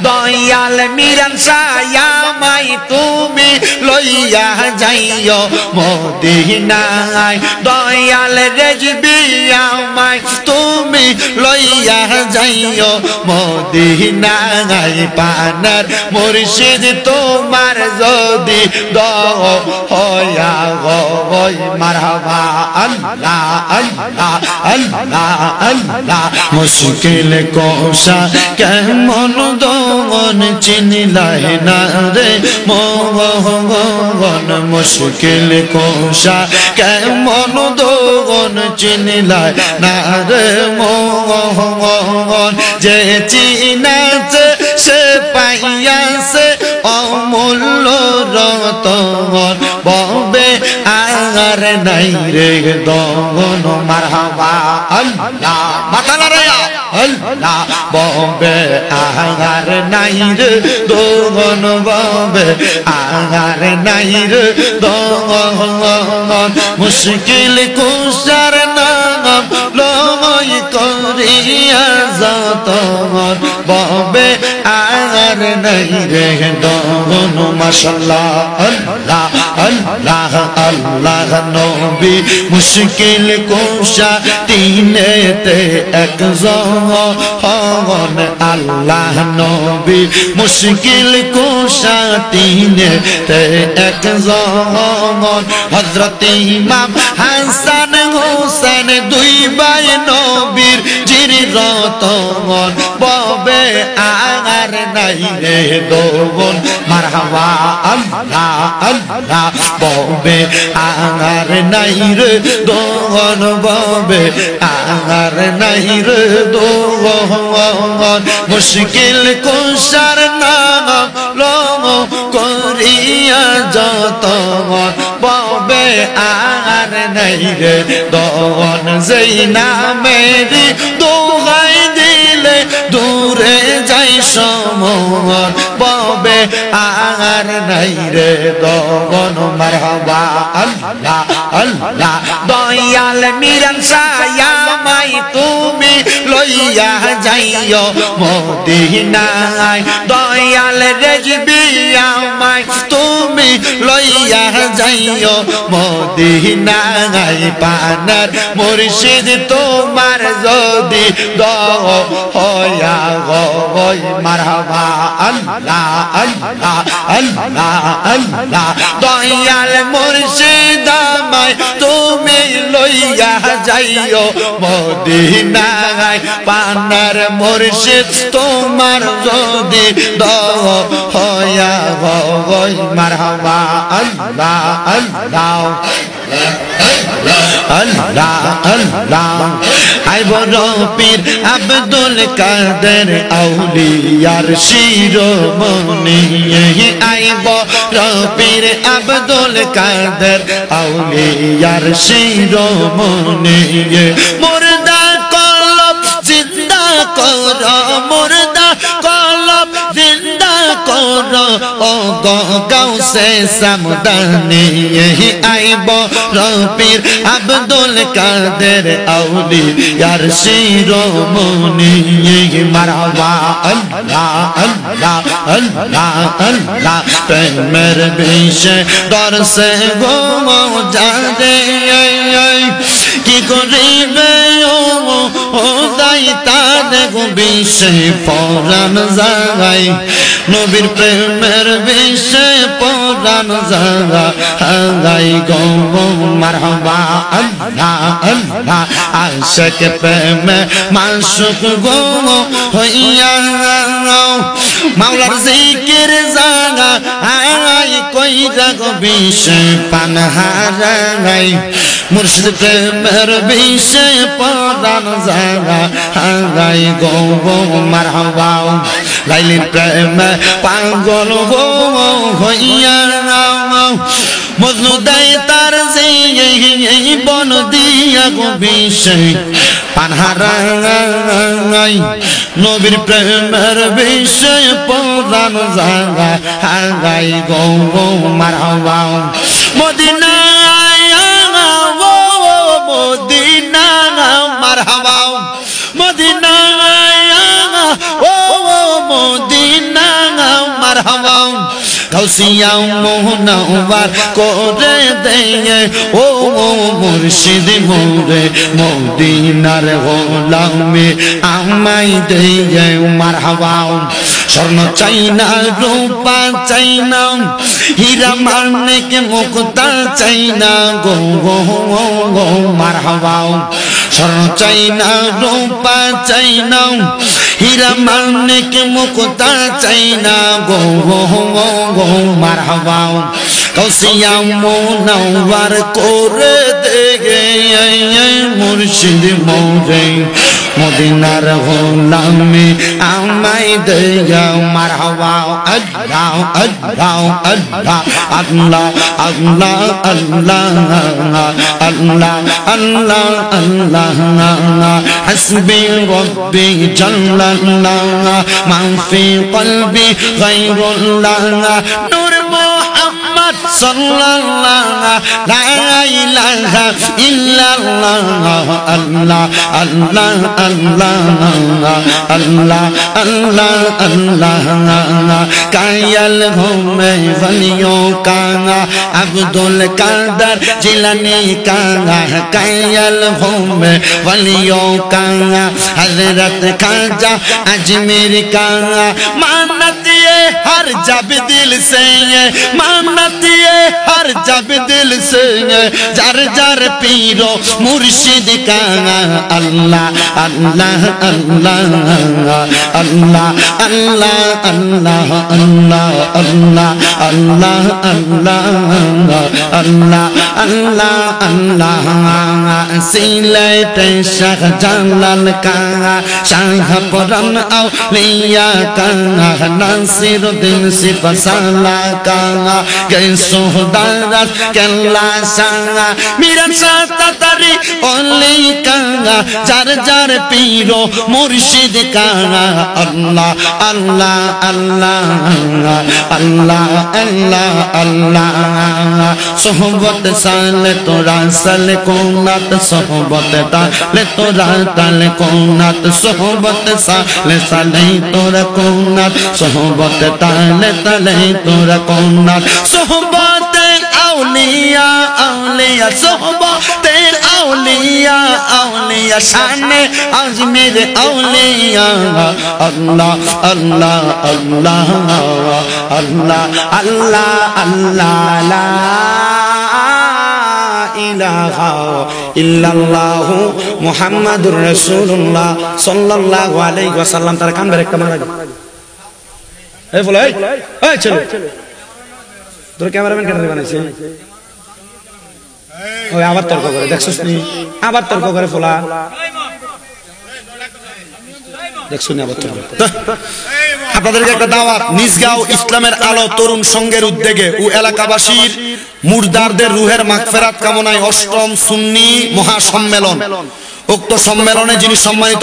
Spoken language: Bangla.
দয়াল মিরান সায়ামাই তুমি লইয়া যাইও মদিনায় দয়াল রেজবি আমায় তুমি লইয়া যাইও মদিনায় পানার মুর্শিদ তোমার যদি দয়া হয় মারহাবা আল্লাহ আল্লাহ আল্লাহ আল্লাহ মুশকিল কোশা কেমন দমন চিনিলাই না রে মোহন মুশকিল কোশা কেমন দমন চিনিলাই না রে মোহন যে চিনাছে সে পাইয়াছে অমূল্য রতন ববে আর নাই রে দমন মারহাবা আল্লাহ মাথা নাড়ায়া আল্লাহ ববে আর নাই রে দমন ববে আর নাই রে দমন মুশকিল কুশার নাম লয় করিয়া যতন ববে আর নাই রে দমন মাশাআল্লাহ আল্লাহ আল্লাহ আল্লাহ নবী মুশকিল কুশা তিনেতে একজন আল্লাহ নবী মুশকিল কুশা তিনেতে একজন হযরত ইমাম হাসান হোসেন দুই ভাই নবীর জিরতন ববে আর নাই রে দমন মারহাবা আল্লাহ আল্লাহ ববে আর নাই রে দমন ববে আর নাই রে দমন মুশকিল কুশার নাম লম করিয়া যতন ববে আর নাই রে দমন যেই নামেরি দোহাই দিলে দূরে যাই সমর ববে আর নাই রে দমন মারহাবা আল্লাহ আল্লাহ দয়াল মিরান সায়ামাই তুমি লইয়া যাইও মদিনায় দয়াল রেজবি আমায় তুমি লইয়া যাইও মদিনায় পানার মুর্শিদ তোমার যদি দয়া হয় মারহাবা আল্লাহ আল্লাহ আল্লাহ আল্লাহ দয়াল মুর্শিদ আমায় তুমি লইয়া যাইও মদিনায় পানার মুর্শিদ তোমার যদি দয়া হয় মারহাবা আল্লাহ আল্লাহ আল্লাহ আল্লাহ আইব পীর আব্দুল কাদের আউলিয়ার শিরোমণি আইব পীর আব্দুল কাদের আউলিয়ার শিরোমণি মুর্দা কলব জিন্দা কর মুর্দা কলব জিন্দা কর ও গাউসে সামদানি আইব পীর আব্দুল কাদের আউলিয়ার শিরোমণি মারহাবা আল্লাহ আল্লাহ আল্লাহ আল্লাহ প্রেমের বিষে দরসে গো যাদে কি করিবে ও দাই তাদে গো বিষে পরাণ যায় নবীর প্রেমের বিষে পরাণ যায় গো মারহাবা আল্লাহ আল্লাহ আশিক প্রেমে মাশুক গো হইয়া মাওলার জিকির জাগা আই কইরা গো বিষে পানহারাই মুর্শিদ প্রেমের বিষে পরাণ যায় গো মারহাবা লাইলির প্রেমে পাগল গো হইয়া মজনু দেয় তার যে বন দিয়া গো বিষে পানহারাই নবীর প্রেমের বিষে পরাণ যায় গো মারহাবা মদিনা মদিনা মারহাবা মদিনা ও মদিনা মারহাবা গাউসিয়া মোহনাওয়ার করে দেয় ও মুর্শিদ মোরে মদিনার গোলামে আমায় দেয় মারহাবা স্বর্ণ চাই না রূপা চাই না হীরা মানিক মুক্তা চাই না গো গো গো মারহাবা স্বর্ণ চাই না রূপা চাই না হীরা মানিক মুক্তা চাই না গো গো গো মারহাবা গাউসিয়া মোনাওয়ার করে দেয় মুর্শিদ মোরে মদিনার গোলামে আমায় দেয় মারহাবা আল্লাহ আল্লাহ আল্লাহ আল্লাহ আল্লাহ আল্লাহ আল্লাহ আল্লাহ হাসবি রব্বি জাল্লাল্লাহ মা ফি কলবি গায়রুল্লাহ নূর মুহাম্মদ সাল্লাল্লাহু লা ইলাহা ইল্লাল্লাহ আল্লাহ আল্লাহ আল্লাহ আল্লাহ আল্লাহ আল্লাহ কায়াল ঘুমে वलियों का अब्दुल कादर जिलानी का कायल घूमे वलियों का हजरत खाजा अजमेर का मानत ये हर जब दिल से मानत ये हर जब दिल से जार जार पीरो मुर्शिद का अल्लाह अल्लाह अल्लाह अल्लाह अल्लाह अल्लाह अल्लाह अल्लाह अल्लाह अल्लाह अल्लाह अल्लाह सिलत शाह जलाल का शाह पुरन औलिया का नासिरुद्दीन सिफसाला का गैसुदारत केला शाह मीरा शाह तारी ओली का जार जार पीरो मुर्शिद का अल्लाह अल्लाह अल्लाह अल्लाह अल्लाह अल्लाह सोहबत साले तोरा साले कोनात सोहबत ताले तोरा ताले कोनात सोहबत साले साले तोरा कोनात सोहबत ताले ताले तोरा कोनात सोहबत औलिया औलिया सोहबत औलिया औलिया शाने अजमेर औलिया अल्लाह अल्लाह अल्लाह अल्लाह अल्लाह अल्लाह ला इलाहा इल्लल्लाह मुहम्मदुर रसूलुल्लाह सल्लल्लाहु अलैहि वसल्लम तारा कान ब्रेक मारा ए बोलो ए चलो তোর ক্যামেরাম্যান কেন বানাইছে ওই আবার তর্ক করে দেখছস নি আবার তর্ক করে ফলা দেখছুন আবার তর্ক আপনাদেরকে একটা দাওয়াত নিজগাঁও ইসলামের আলো তরুণ সংঘের উদ্যোগে ও এলাকাবাসীর মুর্দারদের রুহের মাগফিরাত কামনায় ৮ম সুন্নি মহাসম্মেলন উক্ত সম্মেলনে যিনি সম্মানিত